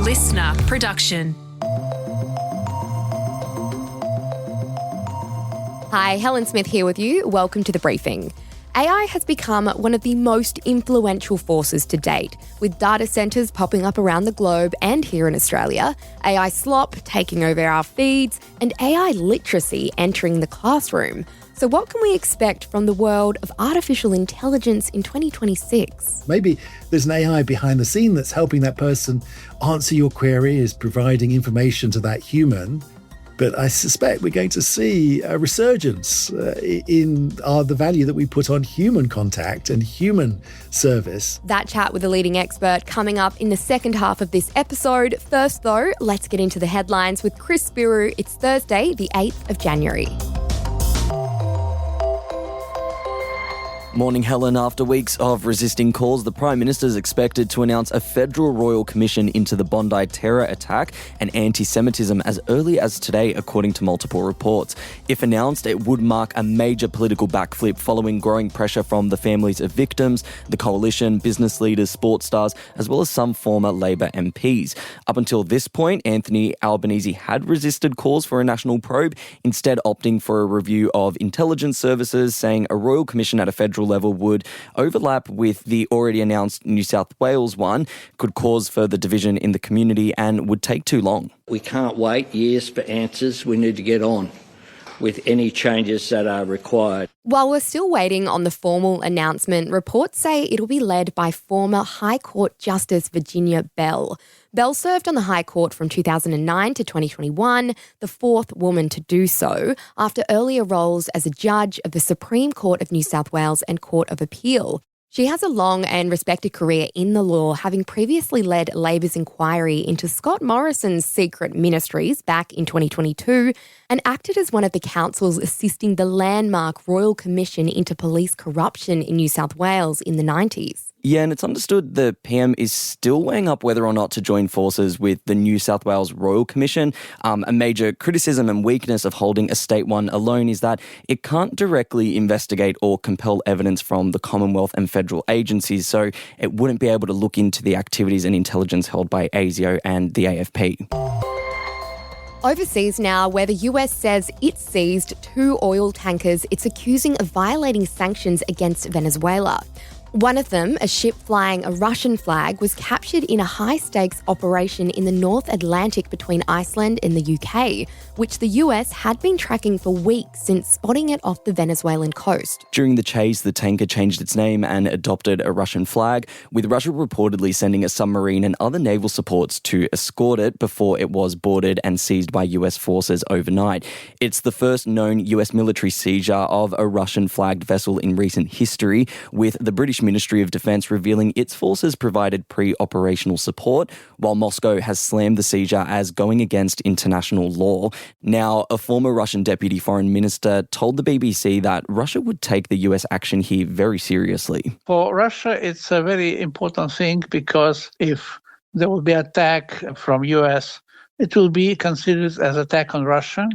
listener production. Hi, Helen Smith here with you. Welcome to The Briefing. AI has become one of the most influential forces to date, with data centres popping up around the globe and here in Australia, AI slop taking over our feeds, and AI literacy entering the classroom. So what can we expect from the world of artificial intelligence in 2026? Maybe there's an AI behind the scene that's helping that person answer your query, is providing information to that human. But I suspect we're going to see a resurgence in the value that we put on human contact and human service. That chat with a leading expert coming up in the second half of this episode. First, though, let's get into the headlines with Chris Spiru. It's Thursday, the 8th of January. Morning, Helen. After weeks of resisting calls, the Prime Minister is expected to announce a federal royal commission into the Bondi terror attack and anti-Semitism as early as today, according to multiple reports. If announced, it would mark a major political backflip following growing pressure from the families of victims, the coalition, business leaders, sports stars, as well as some former Labor MPs. Up until this point, Anthony Albanese had resisted calls for a national probe, instead opting for a review of intelligence services, saying a royal commission at a federal level would overlap with the already announced New South Wales one, could cause further division in the community and would take too long. We can't wait years for answers. We need to get on with any changes that are required. While we're still waiting on the formal announcement, reports say it'll be led by former High Court Justice Virginia Bell. Bell served on the High Court from 2009 to 2021, the fourth woman to do so, after earlier roles as a judge of the Supreme Court of New South Wales and Court of Appeal. She has a long and respected career in the law, having previously led Labor's inquiry into Scott Morrison's secret ministries back in 2022 and acted as one of the counsels assisting the landmark Royal Commission into Police Corruption in New South Wales in the 90s. Yeah, and it's understood the PM is still weighing up whether or not to join forces with the New South Wales Royal Commission. A major criticism and weakness of holding a state one alone is that it can't directly investigate or compel evidence from the Commonwealth and federal agencies, so it wouldn't be able to look into the activities and intelligence held by ASIO and the AFP. Overseas now, where the US says it seized 2 oil tankers it's accusing of violating sanctions against Venezuela. One of them, a ship flying a Russian flag, was captured in a high-stakes operation in the North Atlantic between Iceland and the UK, which the US had been tracking for weeks since spotting it off the Venezuelan coast. During the chase, the tanker changed its name and adopted a Russian flag, with Russia reportedly sending a submarine and other naval supports to escort it before it was boarded and seized by US forces overnight. It's the first known US military seizure of a Russian-flagged vessel in recent history, with the British Ministry of Defence revealing its forces provided pre-operational support, while Moscow has slammed the seizure as going against international law. Now, a former Russian deputy foreign minister told the BBC that Russia would take the US action here very seriously. For Russia, it's a very important thing because if there will be attack from US, it will be considered as attack on Russia,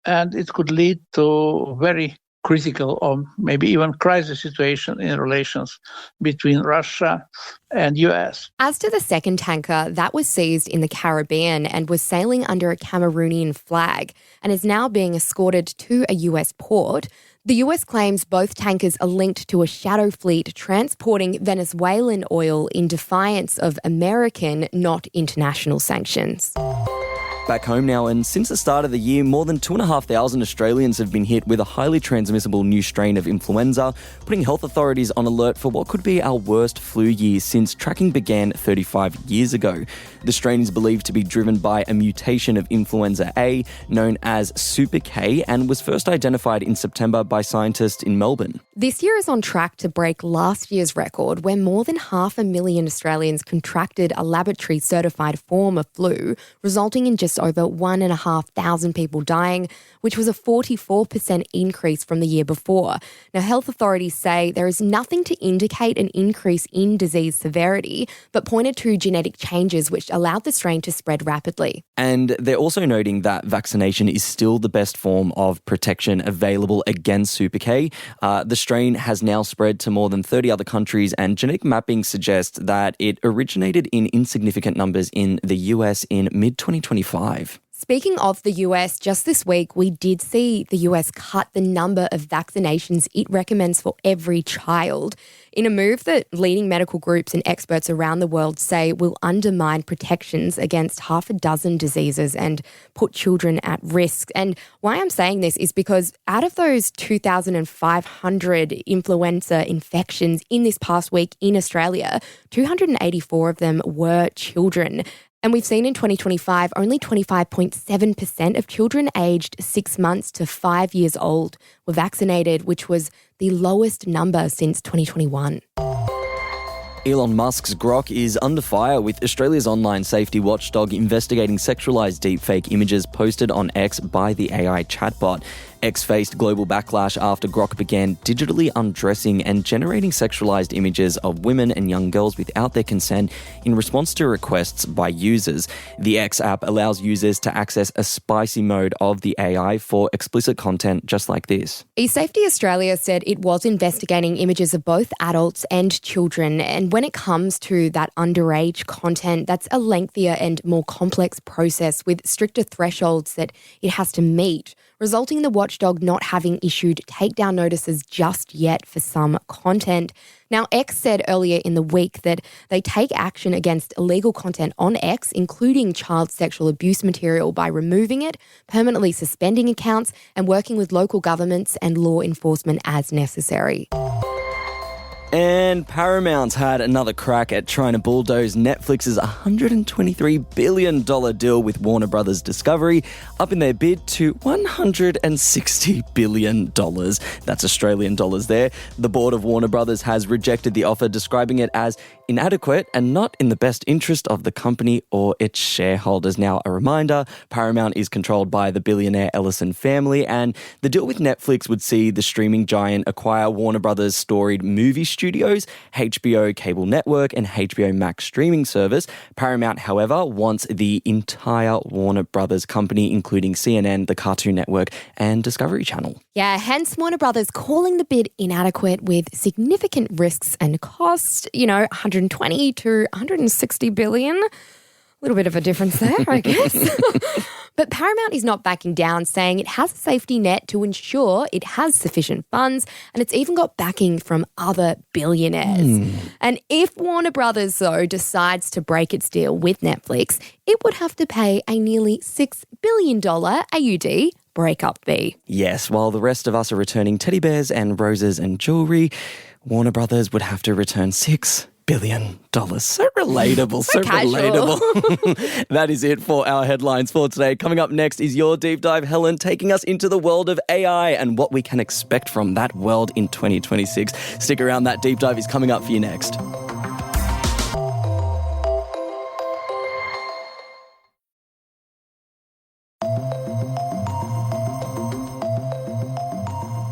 and it could lead to very critical or maybe even crisis situation in relations between Russia and US. As to the second tanker, that was seized in the Caribbean and was sailing under a Cameroonian flag and is now being escorted to a US port. The US claims both tankers are linked to a shadow fleet transporting Venezuelan oil in defiance of American, not international sanctions. Back home now, and since the start of the year, more than 2,500 Australians have been hit with a highly transmissible new strain of influenza, putting health authorities on alert for what could be our worst flu year since tracking began 35 years ago. The strain is believed to be driven by a mutation of influenza A, known as Super K, and was first identified in September by scientists in Melbourne. This year is on track to break last year's record, where more than 500,000 Australians contracted a laboratory-certified form of flu, resulting in just reports over 1,500 people dying, which was a 44% increase from the year before. Now, health authorities say there is nothing to indicate an increase in disease severity, but pointed to genetic changes which allowed the strain to spread rapidly. And they're also noting that vaccination is still the best form of protection available against Super K. The strain has now spread to more than 30 other countries, and genetic mapping suggests that it originated in insignificant numbers in the US in mid-2025. Speaking of the US, just this week, we did see the US cut the number of vaccinations it recommends for every child in a move that leading medical groups and experts around the world say will undermine protections against half a dozen diseases and put children at risk. And why I'm saying this is because out of those 2,500 influenza infections in this past week in Australia, 284 of them were children. And we've seen in 2025, only 25.7% of children aged 6 months to 5 years old were vaccinated, which was the lowest number since 2021. Elon Musk's Grok is under fire, with Australia's online safety watchdog investigating sexualised deepfake images posted on X by the AI chatbot. X faced global backlash after Grok began digitally undressing and generating sexualised images of women and young girls without their consent in response to requests by users. The X app allows users to access a spicy mode of the AI for explicit content just like this. eSafety Australia said it was investigating images of both adults and children, and when it comes to that underage content, that's a lengthier and more complex process with stricter thresholds that it has to meet, resulting in the watchdog not having issued takedown notices just yet for some content. Now, X said earlier in the week that they take action against illegal content on X, including child sexual abuse material, by removing it, permanently suspending accounts, and working with local governments and law enforcement as necessary. And Paramount's had another crack at trying to bulldoze Netflix's $123 billion deal with Warner Brothers Discovery, up in their bid to $160 billion. That's Australian dollars there. The board of Warner Brothers has rejected the offer, describing it as inadequate and not in the best interest of the company or its shareholders. Now, a reminder, Paramount is controlled by the billionaire Ellison family, and the deal with Netflix would see the streaming giant acquire Warner Brothers' storied movie studios, HBO cable network, and HBO Max streaming service. Paramount, however, wants the entire Warner Brothers company, including CNN, the Cartoon Network, and Discovery Channel. Yeah, hence Warner Brothers calling the bid inadequate with significant risks and costs, 120 to 160 billion. A little bit of a difference there, I guess. But Paramount is not backing down, saying it has a safety net to ensure it has sufficient funds, and it's even got backing from other billionaires. And if Warner Brothers, though, decides to break its deal with Netflix, it would have to pay a nearly $6 billion AUD breakup fee. Yes, while the rest of us are returning teddy bears and roses and jewellery, Warner Brothers would have to return $6 billion. So relatable, so relatable. That is it for our headlines for today. Coming up next is your deep dive, Helen, taking us into the world of AI and what we can expect from that world in 2026. Stick around, that deep dive is coming up for you next.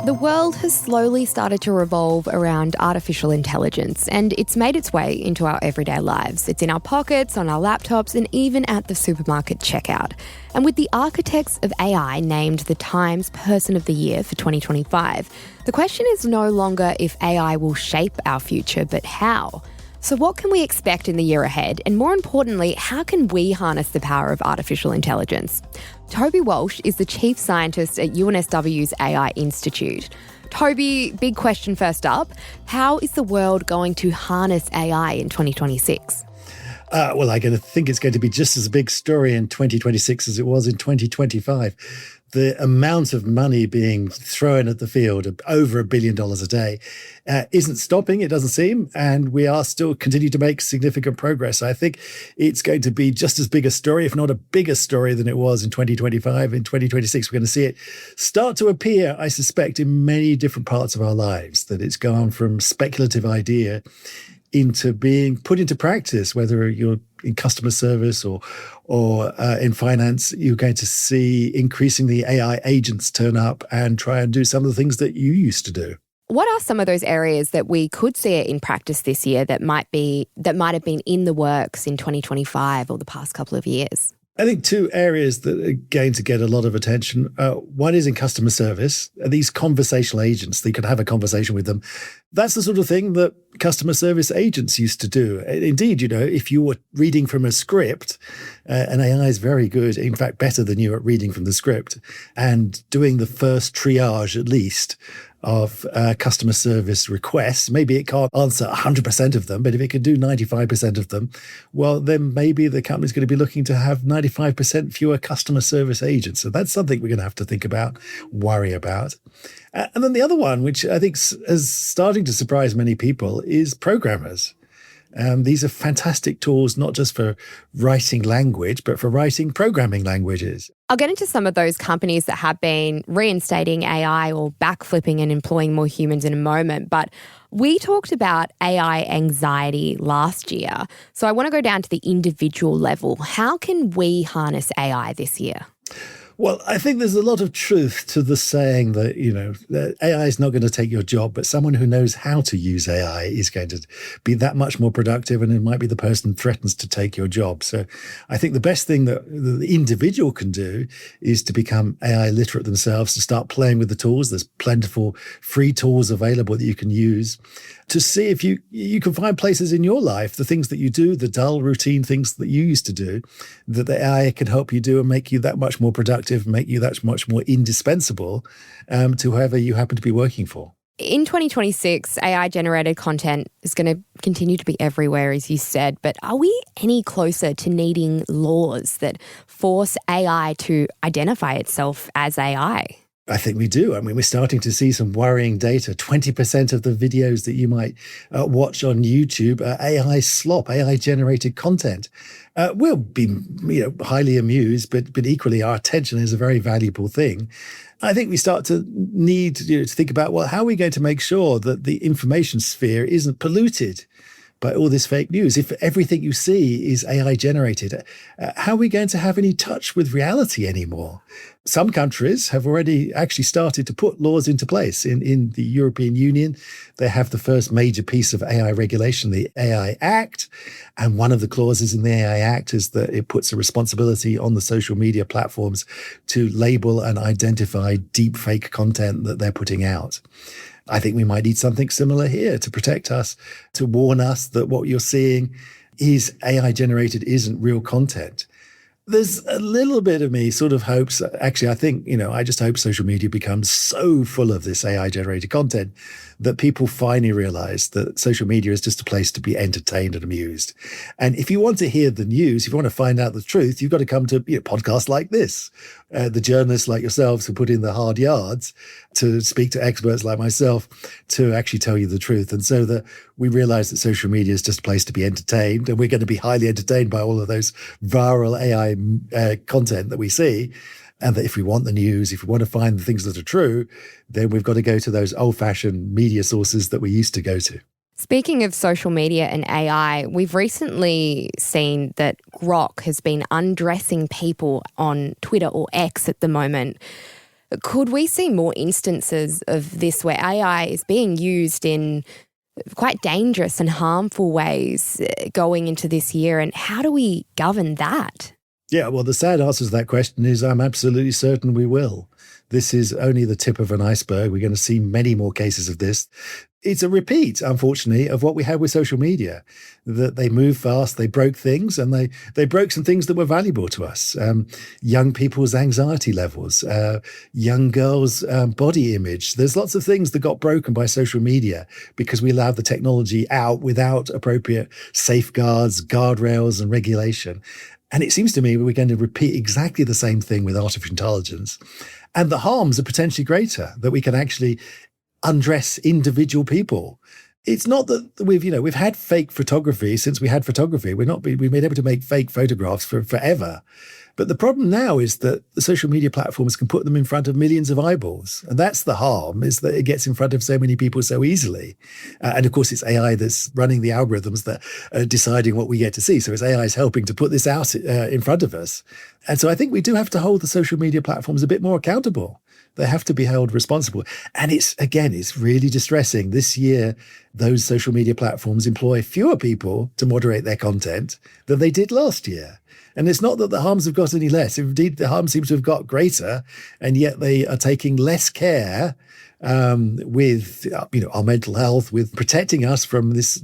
The world has slowly started to revolve around artificial intelligence, and it's made its way into our everyday lives. It's in our pockets, on our laptops, and even at the supermarket checkout. And with the architects of AI named the Times Person of the Year for 2025, the question is no longer if AI will shape our future, but how. So what can we expect in the year ahead? And more importantly, how can we harness the power of artificial intelligence? Toby Walsh is the chief scientist at UNSW's AI Institute. Toby, big question first up. How is the world going to harness AI in 2026? Well, I think it's going to be just as a big story in 2026 as it was in 2025. The amount of money being thrown at the field, over $1 billion a day, isn't stopping, it doesn't seem, and we are still continuing to make significant progress. I think it's going to be just as big a story, if not a bigger story than it was in 2025. In 2026, we're going to see it start to appear, I suspect, in many different parts of our lives, that it's gone from speculative idea into being put into practice, whether you're in customer service or in finance. You're going to see increasingly AI agents turn up and try and do some of the things that you used to do. What are some of those areas that we could see it in practice this year that might have been in the works in 2025 or the past couple of years? I think two areas that are going to get a lot of attention. One is in customer service. These conversational agents, they could have a conversation with them. That's the sort of thing that customer service agents used to do. Indeed, if you were reading from a script, and AI is very good, in fact, better than you at reading from the script, and doing the first triage at least of customer service requests. Maybe it can't answer 100% of them, but if it can do 95% of them, well, then maybe the company's going to be looking to have 95% fewer customer service agents. So that's something we're going to have to think about, worry about. And then the other one, which I think is starting to surprise many people, is programmers. These are fantastic tools, not just for writing language, but for writing programming languages. I'll get into some of those companies that have been reinstating AI or backflipping and employing more humans in a moment. But we talked about AI anxiety last year. So I want to go down to the individual level. How can we harness AI this year? Well, I think there's a lot of truth to the saying that, that AI is not going to take your job, but someone who knows how to use AI is going to be that much more productive, and it might be the person who threatens to take your job. So I think the best thing that the individual can do is to become AI literate themselves, to start playing with the tools. There's plentiful free tools available that you can use to see if you can find places in your life, the things that you do, the dull routine things that you used to do, that the AI can help you do and make you that much more productive, make you that much more indispensable to whoever you happen to be working for. In 2026, AI-generated content is going to continue to be everywhere, as you said, but are we any closer to needing laws that force AI to identify itself as AI? I think we do. I mean, we're starting to see some worrying data. 20% of the videos that you might watch on YouTube are AI slop, AI-generated content. We'll be, highly amused, but equally our attention is a very valuable thing. I think we start to need to think about, well, how are we going to make sure that the information sphere isn't polluted by all this fake news? If everything you see is AI generated, how are we going to have any touch with reality anymore? Some countries have already actually started to put laws into place. In the European Union, they have the first major piece of AI regulation, the AI Act. And one of the clauses in the AI Act is that it puts a responsibility on the social media platforms to label and identify deepfake content that they're putting out. I think we might need something similar here to protect us, to warn us that what you're seeing is AI generated, isn't real content. There's a little bit of me sort of hopes, actually, I think, I just hope social media becomes so full of this AI generated content that people finally realize that social media is just a place to be entertained and amused. And if you want to hear the news, if you want to find out the truth, you've got to come to podcasts like this. The journalists like yourselves who put in the hard yards to speak to experts like myself to actually tell you the truth. And so that we realize that social media is just a place to be entertained, and we're going to be highly entertained by all of those viral AI content that we see. And that if we want the news, if we want to find the things that are true, then we've got to go to those old-fashioned media sources that we used to go to. Speaking of social media and AI, we've recently seen that Grok has been undressing people on Twitter or X at the moment. Could we see more instances of this where AI is being used in quite dangerous and harmful ways going into this year? And how do we govern that? Yeah, well, the sad answer to that question is I'm absolutely certain we will. This is only the tip of an iceberg. We're going to see many more cases of this. It's a repeat, unfortunately, of what we had with social media, that they moved fast, they broke things, and they broke some things that were valuable to us. Young people's anxiety levels, young girls' body image. There's lots of things that got broken by social media because we allowed the technology out without appropriate safeguards, guardrails, and regulation. And it seems to me we're going to repeat exactly the same thing with artificial intelligence. And the harms are potentially greater, that we can actually undress individual people It's not that we've had fake photography since we had photography. We've been able to make fake photographs for forever. But the problem now is that the social media platforms can put them in front of millions of eyeballs. And that's the harm, is that it gets in front of so many people so easily. And of course, it's AI that's running the algorithms that are deciding what we get to see. So it's AI is helping to put this out in front of us. And so I think we do have to hold the social media platforms a bit more accountable. They have to be held responsible. And it's really distressing. This year, those social media platforms employ fewer people to moderate their content than they did last year. And it's not that the harms have got any less. Indeed, the harm seems to have got greater, and yet they are taking less care with our mental health, with protecting us from this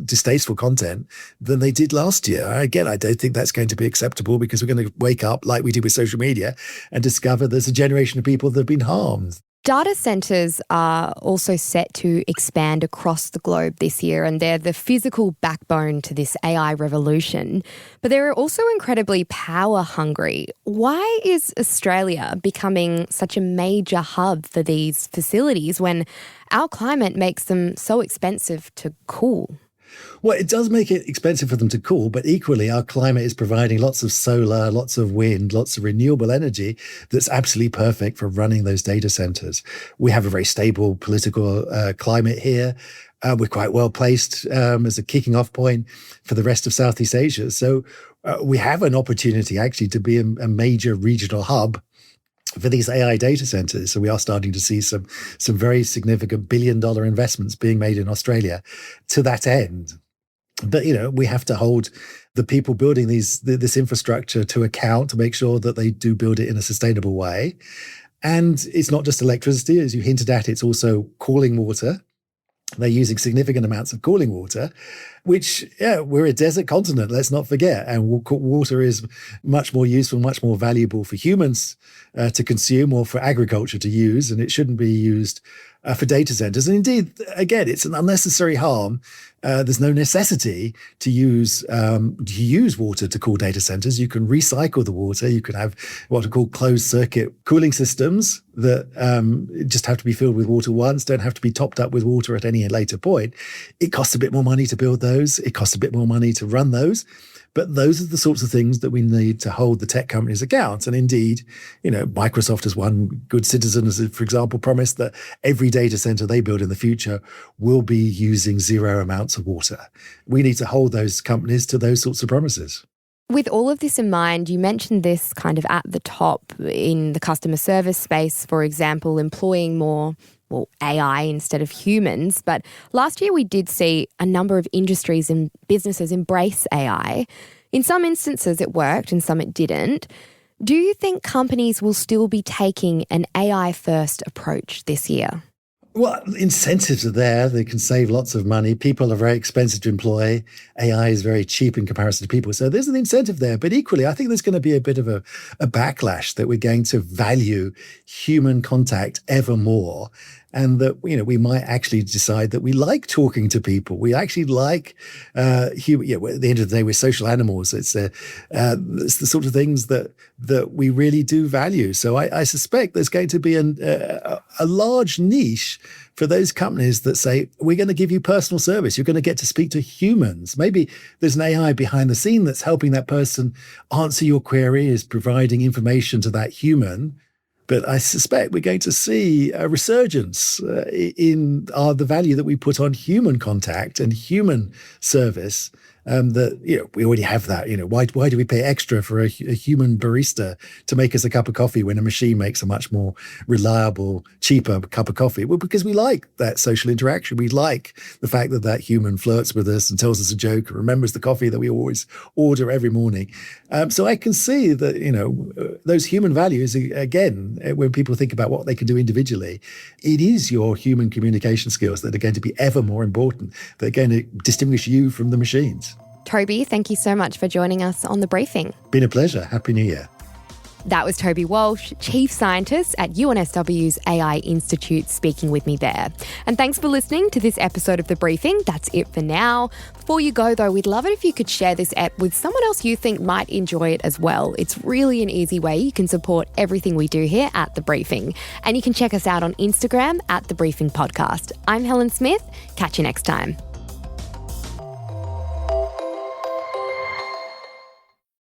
distasteful content than they did last year. Again, I don't think that's going to be acceptable, because we're going to wake up like we did with social media and discover there's a generation of people that have been harmed. Data centres are also set to expand across the globe this year, and they're the physical backbone to this AI revolution. But they're also incredibly power hungry. Why is Australia becoming such a major hub for these facilities when our climate makes them so expensive to cool? Well, it does make it expensive for them to cool, but equally our climate is providing lots of solar, lots of wind, lots of renewable energy that's absolutely perfect for running those data centers. We have a very stable political climate here. We're quite well placed as a kicking off point for the rest of Southeast Asia. So we have an opportunity actually to be a major regional hub for these AI data centers. So we are starting to see some very significant billion-dollar investments being made in Australia to that end. But, we have to hold the people building this infrastructure to account, to make sure that they do build it in a sustainable way. And it's not just electricity, as you hinted at, it's also cooling water. They're using significant amounts of cooling water, which, we're a desert continent, let's not forget. And water is much more useful, much more valuable for humans to consume or for agriculture to use. And it shouldn't be used for data centers. And indeed, again, it's an unnecessary harm. There's no necessity to use water to cool data centers. You can recycle the water. You can have what are called closed circuit cooling systems that just have to be filled with water once, don't have to be topped up with water at any later point. It costs a bit more money to build those. It costs a bit more money to run those. But those are the sorts of things that we need to hold the tech companies account. And indeed, Microsoft, as one good citizen, has, for example, promised that every data center they build in the future will be using zero amounts of water. We need to hold those companies to those sorts of promises. With all of this in mind, you mentioned this kind of at the top in the customer service space, for example, employing more AI instead of humans. But last year we did see a number of industries and businesses embrace AI. In some instances it worked, in some it didn't. Do you think companies will still be taking an AI-first approach this year? Well, incentives are there. They can save lots of money. People are very expensive to employ. AI is very cheap in comparison to people. So there's an incentive there. But equally, I think there's going to be a bit of a backlash that we're going to value human contact ever more. And that, we might actually decide that we like talking to people. We actually like, at the end of the day, we're social animals. It's the sort of things that we really do value. So I suspect there's going to be a large niche for those companies that say, we're going to give you personal service. You're going to get to speak to humans. Maybe there's an AI behind the scene that's helping that person answer your query, is providing information to that human. But I suspect we're going to see a resurgence in the value that we put on human contact and human service. That we already have that. Why do we pay extra for a human barista to make us a cup of coffee when a machine makes a much more reliable, cheaper cup of coffee? Well, because we like that social interaction. We like the fact that human flirts with us and tells us a joke and remembers the coffee that we always order every morning. So I can see that those human values, again, when people think about what they can do individually, it is your human communication skills that are going to be ever more important. They're going to distinguish you from the machines. Toby, thank you so much for joining us on The Briefing. Been a pleasure. Happy New Year. That was Toby Walsh, Chief Scientist at UNSW's AI Institute, speaking with me there. And thanks for listening to this episode of The Briefing. That's it for now. Before you go, though, we'd love it if you could share this app with someone else you think might enjoy it as well. It's really an easy way you can support everything we do here at The Briefing. And you can check us out on Instagram at The Briefing Podcast. I'm Helen Smith. Catch you next time.